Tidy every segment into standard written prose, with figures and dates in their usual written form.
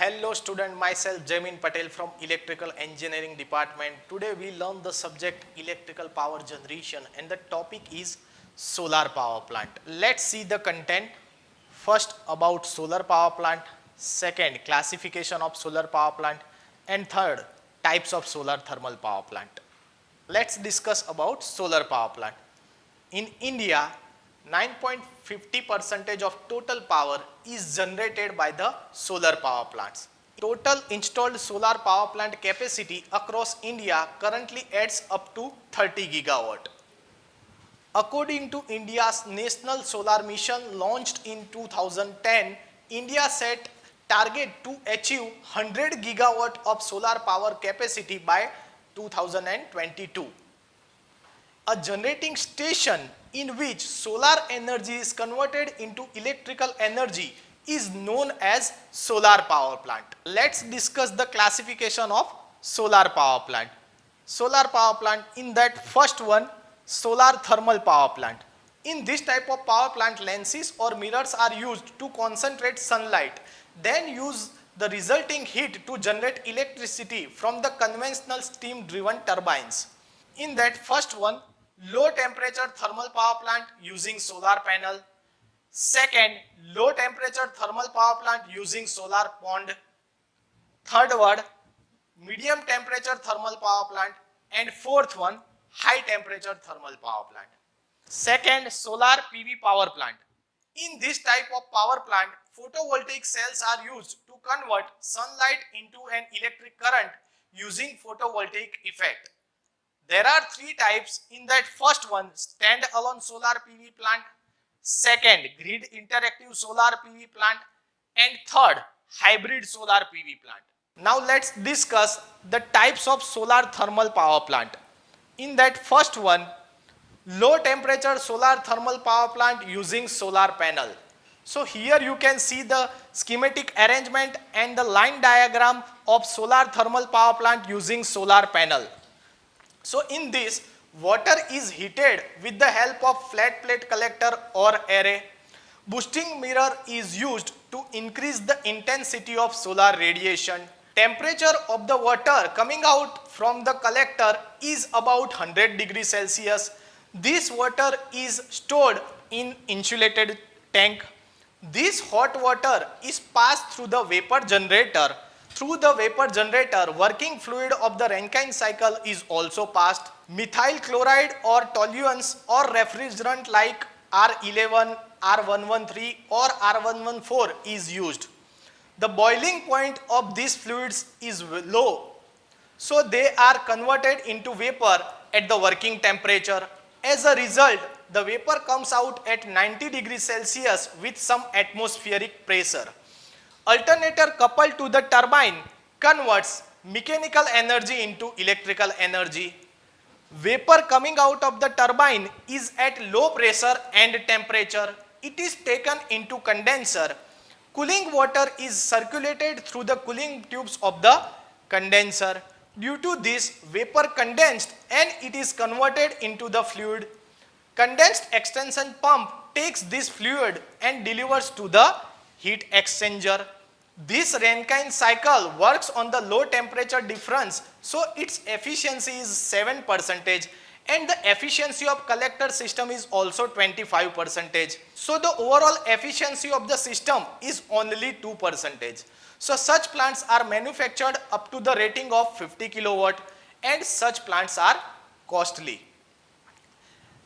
Hello student, myself Jamin Patel from Electrical Engineering Department. Today we learn the subject electrical power generation and the topic is solar power plant. Let's see the content. First about solar power plant, second classification of solar power plant, and third types of solar thermal power plant. Let's discuss about solar power plant. In India, 9.50% of total power is generated by the solar power plants. Total installed solar power plant capacity across India currently adds up to 30 gigawatt. According to India's National Solar Mission launched in 2010, India set target to achieve 100 gigawatt of solar power capacity by 2022. A generating station in which solar energy is converted into electrical energy is known as solar power plant. Let's discuss the classification of solar power plant. Solar power plant, in that first one, solar thermal power plant. In this type of power plant, lenses or mirrors are used to concentrate sunlight, then use the resulting heat to generate electricity from the conventional steam driven turbines. In that first one, low temperature thermal power plant using solar panel. Second, low temperature thermal power plant using solar pond. Third one, medium temperature thermal power plant. And fourth one, high temperature thermal power plant. Second, solar PV power plant. In this type of power plant, photovoltaic cells are used to convert sunlight into an electric current using photovoltaic effect. There are three types. In that first one, stand-alone solar PV plant. Second, grid interactive solar PV plant. And third, hybrid solar PV plant. Now let's discuss the types of solar thermal power plant. In that first one, low temperature solar thermal power plant using solar panel. So here you can see the schematic arrangement and the line diagram of solar thermal power plant using solar panel. So in this, water is heated with the help of flat plate collector or array. Boosting mirror is used to increase the intensity of solar radiation. Temperature of the water coming out from the collector is about 100 degrees Celsius. This water is stored in insulated tank. This hot water is passed through the vapor generator. Through the vapor generator, working fluid of the Rankine cycle is also passed. Methyl chloride or toluenes or refrigerant like R11, R113 or R114 is used. The boiling point of these fluids is low, so they are converted into vapor at the working temperature. As a result, the vapor comes out at 90 degrees Celsius with some atmospheric pressure. Alternator coupled to the turbine converts mechanical energy into electrical energy. Vapor coming out of the turbine is at low pressure and temperature. It is taken into condenser. Cooling water is circulated through the cooling tubes of the condenser. Due to this, vapor condensed and it is converted into the fluid. Condensed extension pump takes this fluid and delivers to the heat exchanger. This Rankine cycle works on the low temperature difference, so its efficiency is 7% and the efficiency of collector system is also 25%. So the overall efficiency of the system is only 2%. So such plants are manufactured up to the rating of 50 kilowatt and such plants are costly.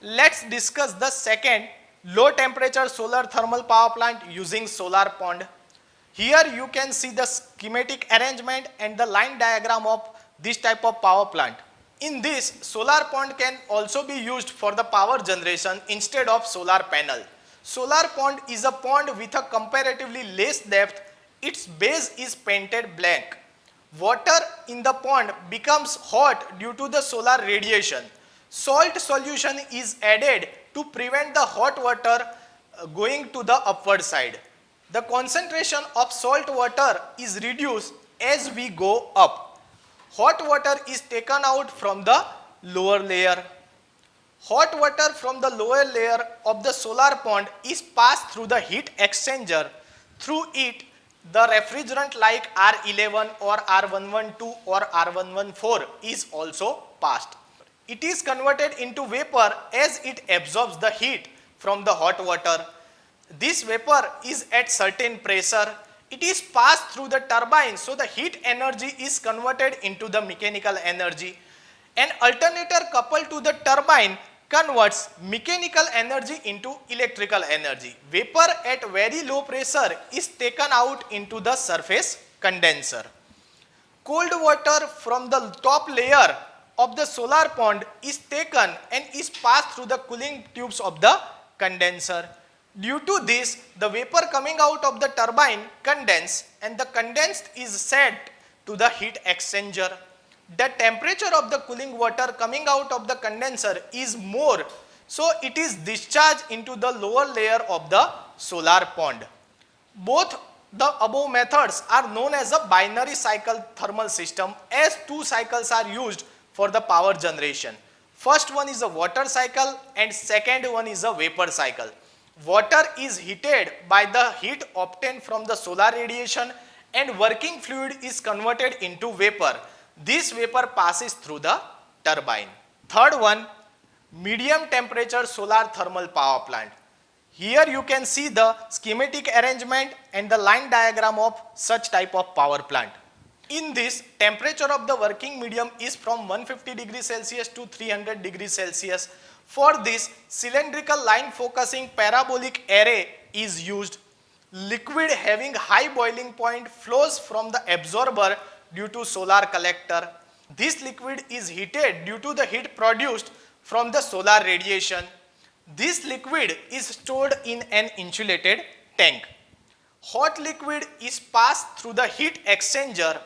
Let's discuss the second, low temperature solar thermal power plant using solar pond. Here you can see the schematic arrangement and the line diagram of this type of power plant. In this, solar pond can also be used for the power generation instead of solar panel. Solar pond is a pond with a comparatively less depth. Its base is painted black. Water in the pond becomes hot due to the solar radiation. Salt solution is added to prevent the hot water going to the upward side. The concentration of salt water is reduced as we go up. Hot water is taken out from the lower layer. Hot water from the lower layer of the solar pond is passed through the heat exchanger. Through it, The refrigerant like R11 or R112 or R114 is also passed. It is converted into vapor as it absorbs the heat from the hot water. This vapor is at certain pressure. It is passed through the turbine, so the heat energy is converted into the mechanical energy. An alternator coupled to the turbine converts mechanical energy into electrical energy. Vapor at very low pressure is taken out into the surface condenser. Cold water from the top layer of the solar pond is taken and is passed through the cooling tubes of the condenser. Due to this, the vapor coming out of the turbine condense and the condensed is sent to the heat exchanger. The temperature of the cooling water coming out of the condenser is more, so it is discharged into the lower layer of the solar pond. Both the above methods are known as a binary cycle thermal system, as two cycles are used for the power generation. First one is a water cycle and second one is a vapor cycle. Water is heated by the heat obtained from the solar radiation and working fluid is converted into vapor. This vapor passes through the turbine. Third one, medium temperature solar thermal power plant. Here you can see the schematic arrangement and the line diagram of such type of power plant. In this, temperature of the working medium is from 150 degrees Celsius to 300 degrees Celsius. For this, cylindrical line focusing parabolic array is used. Liquid having high boiling point flows from the absorber due to solar collector. This liquid is heated due to the heat produced from the solar radiation. This liquid is stored in an insulated tank. Hot liquid is passed through the heat exchanger.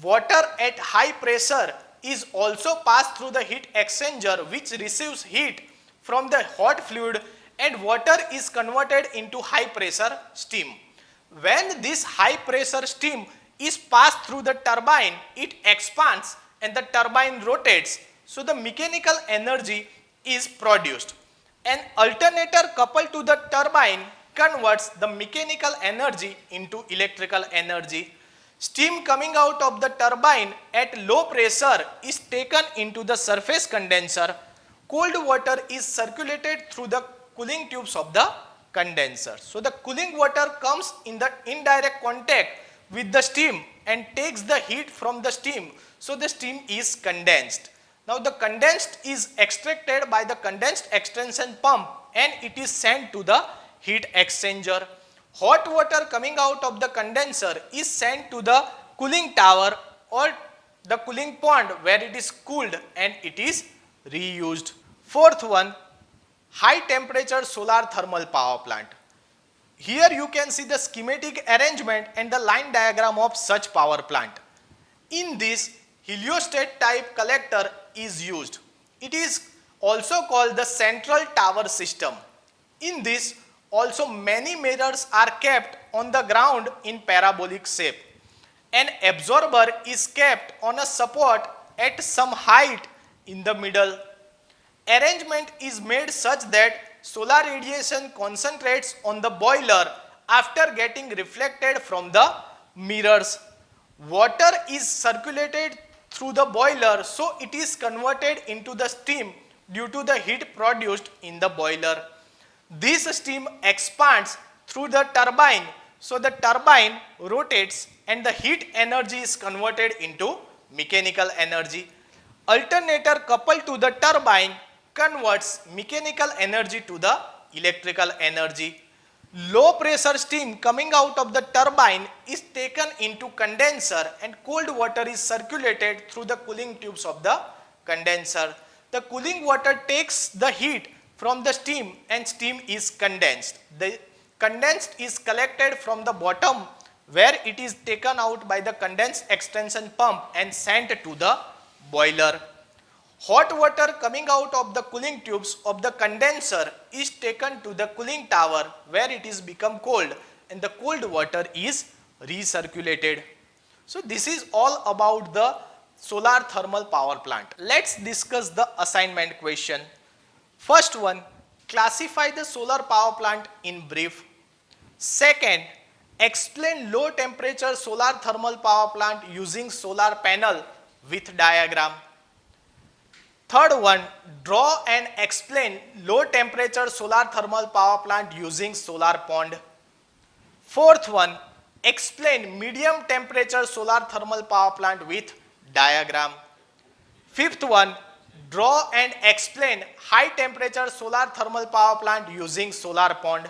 Water at high pressure is also passed through the heat exchanger, which receives heat from the hot fluid, and water is converted into high pressure steam. When this high pressure steam is passed through the turbine, it expands and the turbine rotates, so the mechanical energy is produced. An alternator coupled to the turbine converts the mechanical energy into electrical energy. Steam coming out of the turbine at low pressure is taken into the surface condenser. Cold water is circulated through the cooling tubes of the condenser. So the cooling water comes in the indirect contact with the steam and takes the heat from the steam. So the steam is condensed. Now the condensed is extracted by the condensed extraction pump and it is sent to the heat exchanger. Hot water coming out of the condenser is sent to the cooling tower or the cooling pond where it is cooled and it is reused. Fourth one, high temperature solar thermal power plant. Here you can see the schematic arrangement and the line diagram of such power plant. In this, heliostat type collector is used. It is also called the central tower system. In this, also many mirrors are kept on the ground in parabolic shape. An absorber is kept on a support at some height in the middle. Arrangement is made such that solar radiation concentrates on the boiler after getting reflected from the mirrors. Water is circulated through the boiler, so it is converted into the steam due to the heat produced in the boiler. This steam expands through the turbine, so the turbine rotates and the heat energy is converted into mechanical energy. Alternator coupled to the turbine converts mechanical energy to the electrical energy. Low pressure steam coming out of the turbine is taken into condenser and cold water is circulated through the cooling tubes of the condenser. The cooling water takes the heat from the steam and steam is condensed. The condensed is collected from the bottom where it is taken out by the condensed extension pump and sent to the boiler. Hot water coming out of the cooling tubes of the condenser is taken to the cooling tower where it is become cold and the cold water is recirculated. So this is all about the solar thermal power plant. Let's discuss the assignment question. First one, classify the solar power plant in brief. Second, Explain low temperature solar thermal power plant using solar panel with diagram. Third one, draw and explain low temperature solar thermal power plant using solar pond. Fourth one, explain medium temperature solar thermal power plant with diagram. Fifth one, draw and explain high temperature solar thermal power plant using solar pond.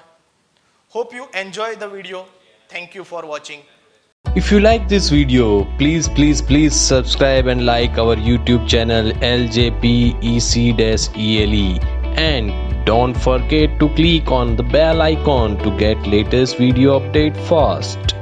Hope you enjoy the video. Thank you for watching. If you like this video, please subscribe and like our YouTube channel LJPEC-ELE, and don't forget to click on the bell icon to get latest video update fast.